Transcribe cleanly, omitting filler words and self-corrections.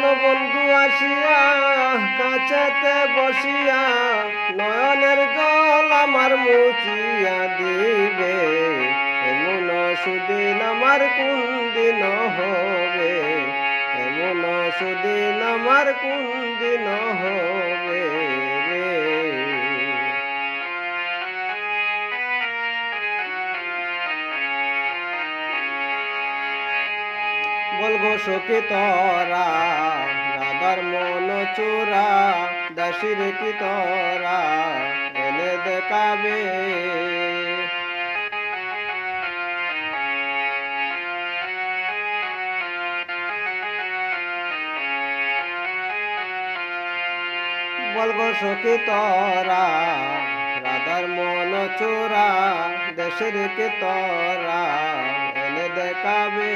প্রাণ বন্ধু আসিয়া কাছেতে বসিয়া নয়নের জল আমার মুছিয়া দিবে, এমন সুদিন আমার কোন দিন হবে, এমন সুদিন আমার কোন দিন হবে রে। বলগো সখী তোরা রাধার মন চোরা, দাসির কি তোরা এনে দেখাবে। বলগো সখী তোরা রাধার মন চোরা, দেশের কি তোরা এনে দেখাবে।